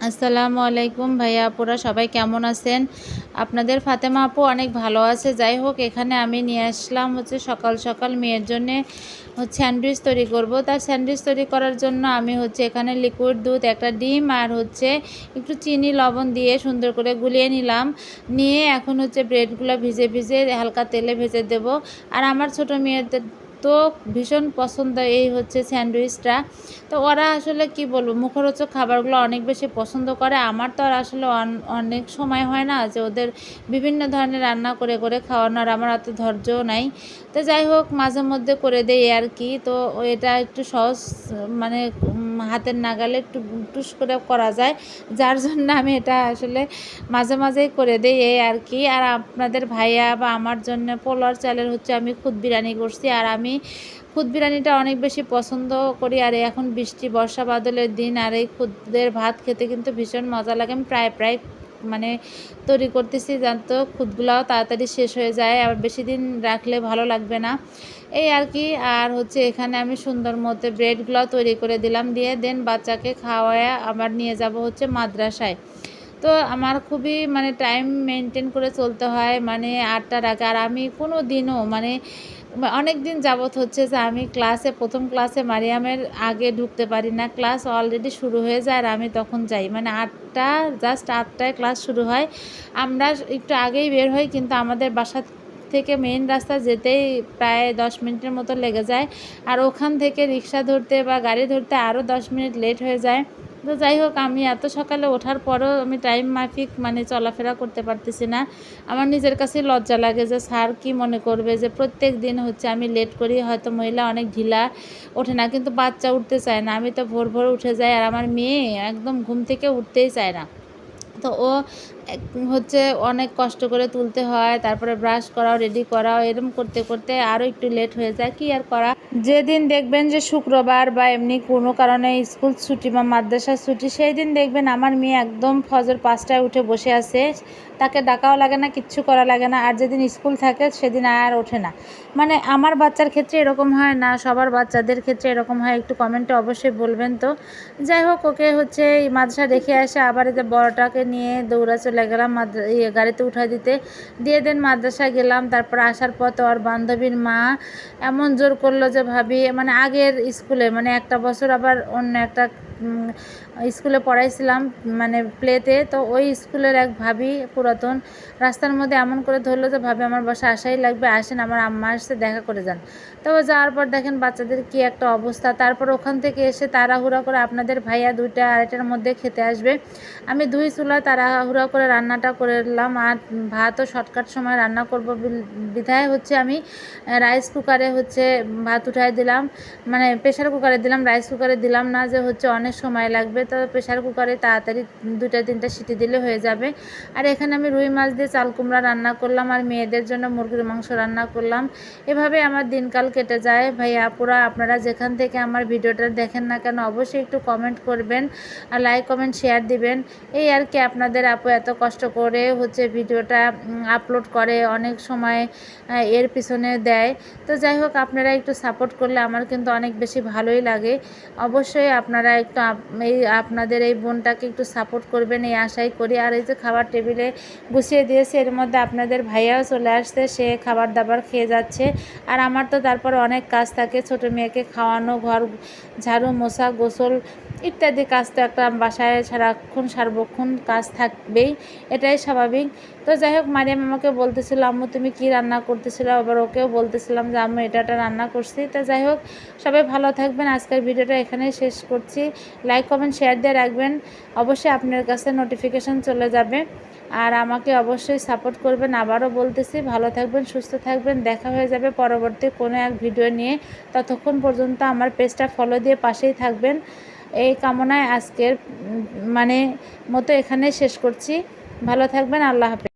আসসালামু আলাইকুম ভাইয়া আপুরা, সবাই কেমন আছেন? আপনাদের ফাতেমা আপু অনেক ভালো আছে। যাই হোক, এখানে আমি নিয়ে আসলাম হচ্ছে সকাল সকাল মেয়ের জন্যে স্যান্ডউইচ তৈরি করব। তার স্যান্ডউইচ তৈরি করার জন্য আমি এখানে লিকুইড দুধ, একটা ডিম আর একটু চিনি লবণ দিয়ে সুন্দর করে গুলিয়ে নিলাম। নিয়ে এখন ব্রেডগুলো ভিজে ভিজে হালকা তেলে ভেজে দেব। আর আমার ছোটো মেয়েদের তো ভীষণ পছন্দ এই স্যান্ডউইচটা। তো ওরা আসলে কি বলবো, মুখরোচক খাবারগুলো অনেক বেশি পছন্দ করে। আমার তো আর আসলে অনেক সময় হয় না যে ওদের বিভিন্ন ধরনের রান্না করে করে খাওয়ানোর, আমার অত ধৈর্যও নাই। তো যাই হোক, মাঝে মধ্যে করে দেই আর কি। তো এটা একটু সহজ, মানে হাতের নাগালে একটু টুস করে করা যায়, যার জন্য আমি এটা আসলে মাঝে মাঝেই করে দেই এই আর কি। আর আপনাদের ভাইয়া বা আমার জন্য পোলার চালের আমি খুদ বিরিয়ানি করছি। আর আমি খুদ বিরিয়ানিটা অনেক বেশি পছন্দ করি। আর এখন বৃষ্টি বর্ষা বাদলের দিন, আর এই খুদের ভাত খেতে কিন্তু ভীষণ মজা লাগে। আমি প্রায় প্রায় তৈরি করতেছি, জানতো খুদগুলাও তাড়াতাড়ি শেষ হয়ে যায়, আর বেশি দিন রাখলে ভালো লাগবে না এই আর কি। আর এখানে আমি সুন্দর মতো ব্রেডগুলো তৈরি করে দিলাম, দিয়ে দেন বাচ্চাকে খাওয়ায় আবার নিয়ে যাব মাদ্রাসায়। তো আমার খুবই টাইম মেনটেন করে চলতে হয়, 8টার আগে। আর আমি কোনো দিনও অনেক দিন যাবৎ যে আমি প্রথম ক্লাসে মারিয়ামের আগে ঢুকতে পারি না। ক্লাস অলরেডি শুরু হয়ে যায় আর আমি তখন যাই, 8টা, জাস্ট 8টায় ক্লাস শুরু হয়। আমরা একটু আগেই বের হই, কিন্তু আমাদের বাসা থেকে মেইন রাস্তা যেতেই প্রায় 10 মিনিটের মতো লেগে যায়। আর ওখান থেকে রিক্সা ধরতে বা গাড়ি ধরতে আরও 10 মিনিট লেট হয়ে যায়। তো যাই হোক, আমি এত সকালে ওঠার পরেও আমি টাইম মাফিক চলাফেরা করতে পারতেছি না। আমার নিজের কাছে লজ্জা লাগে যে স্যার কি মনে করবে যে প্রত্যেক দিন আমি লেট করি। হয়তো মহিলা অনেক ঢিলা, ওঠে না, কিন্তু বাচ্চা উঠতে চায় না। আমি তো ভোর ভোর উঠে যাই, আর আমার মেয়ে একদম ঘুম থেকে উঠতেই চায় না। তো ও অনেক কষ্ট করে তুলতে হয়, তারপরে ব্রাশ করাও, রেডি করাও, এরকম করতে করতে আরও একটু লেট হয়ে যায়। কি আর করা, যেদিন দেখবেন যে শুক্রবার বা এমনি কোনো কারণে স্কুল ছুটি বা মাদ্রাসা ছুটি, সেই দিন দেখবেন আমার মেয়ে একদম ফজর 5টায় উঠে বসে আছে, তাকে ডাকাও লাগে না, কিচ্ছু করা লাগে না। আর যেদিন স্কুল থাকে সেদিন আর ওঠে না। আমার বাচ্চার ক্ষেত্রে এরকম হয় না, সবার বাচ্চাদের ক্ষেত্রে এরকম হয়, একটু কমেন্টে অবশ্যই বলবেন। তো যাই হোক, ওকে এই মাদ্রাসা রেখে আসে, আবার এই যে বড়টাকে নিয়ে দৌড়া চলে গেলাম গাড়িতে উঠাই দিতে, দিয়ে দেন মাদ্রাসায় গেলাম। তারপর আসার পর তো ওর বান্ধবীর মা এমন জোর করলো যে ভাবি, আগের স্কুলে একটা বছর আবার অন্য একটা স্কুলে পড়াইছিলাম, প্লেতে। তো ওই স্কুলের এক ভাবি পুরাতন, রাস্তার মধ্যে এমন করে ধরলো যে ভাবি আমার বাসা আসাই লাগবে, আসেন আমার আম্মা আসছে, দেখা করে যান। তো যাওয়ার পর দেখেন বাচ্চাদের কি একটা অবস্থা। তারপর ওখান থেকে এসে তাড়াহুড়া করে আপনাদের ভাইয়া 2টা 2:30টার মধ্যে খেতে আসবে। আমি 2 চুলা তাড়াহুড়া করে রান্নাটা করলাম। আর ভাতও শর্টকাট সময় রান্না করব বিধায় আমি রাইস কুকারে ভাত উঠাই দিলাম, প্রেশার কুকারে দিলাম, রাইস কুকারে দিলাম না, যে অনেক সময় লাগবে। তো প্রেশার কুকারে তাড়াতাড়ি 2টা 3টা সিটি দিলে হয়ে যাবে। আর এখানে আমি রুই মাছ দিয়ে চাল কুমড়া রান্না করলাম, আর মেয়েদের জন্য মুরগির মাংস রান্না করলাম। এভাবে আমার দিনকাল কেটে যায়। ভাই আপুরা, আপনারা যেখান থেকে আমার ভিডিওটা দেখেন না কেন, অবশ্যই একটু কমেন্ট করবেন, আর লাইক কমেন্ট শেয়ার দিবেন এই আর কি। আপনাদের আপু এত কষ্ট করে ভিডিওটা আপলোড করে, অনেক সময় এর পিছনে দেয়। তো যাই হোক, আপনারা একটু সাপোর্ট করলে আমার কিন্তু অনেক বেশি ভালোই লাগে। অবশ্যই আপনারা একটু আপনাদের এই বোনটাকে একটু সাপোর্ট করবেন, এই আশাই করি। আর এই যে খাবার টেবিলে গুছিয়ে দিয়েছে, এর মধ্যে আপনাদের ভাইয়াও চলে আসছে, সে খাবার দাবার খেয়ে যাচ্ছে। আর আমার তো তারপর অনেক কাজ থাকে, ছোটো মেয়েকে খাওয়ানো, ঘর ঝাড়ু মোছা, গোসল ইত্যাদি কাজ তো একটা বাসায় সারাক্ষণ সার্বক্ষণ কাজ থাকবেই, এটাই স্বাভাবিক। তো যাই হোক, মারিয়াম আমাকে বলতেছিল আম্মু তুমি কি রান্না করতেছিল, আবার ওকেও বলতেছিলাম যে আম্মু এটা রান্না করছি। তো যাই হোক, সবাই ভালো থাকবেন। আজকের ভিডিওটা এখানেই শেষ করছি। লাইক কমেন্ট শেয়ার দিয়ে রাখবেন, অবশ্যই আপনার কাছে নোটিফিকেশান চলে যাবে। আর আমাকে অবশ্যই সাপোর্ট করবেন। আবারও বলতেছি, ভালো থাকবেন, সুস্থ থাকবেন। দেখা হয়ে যাবে পরবর্তী কোনো এক ভিডিও নিয়ে। ততক্ষণ পর্যন্ত আমার পেজটা ফলো দিয়ে পাশেই থাকবেন, এই কামনায় আজকের মতো এখানে শেষ করছি। ভালো থাকবেন, আল্লাহ হাফেজ।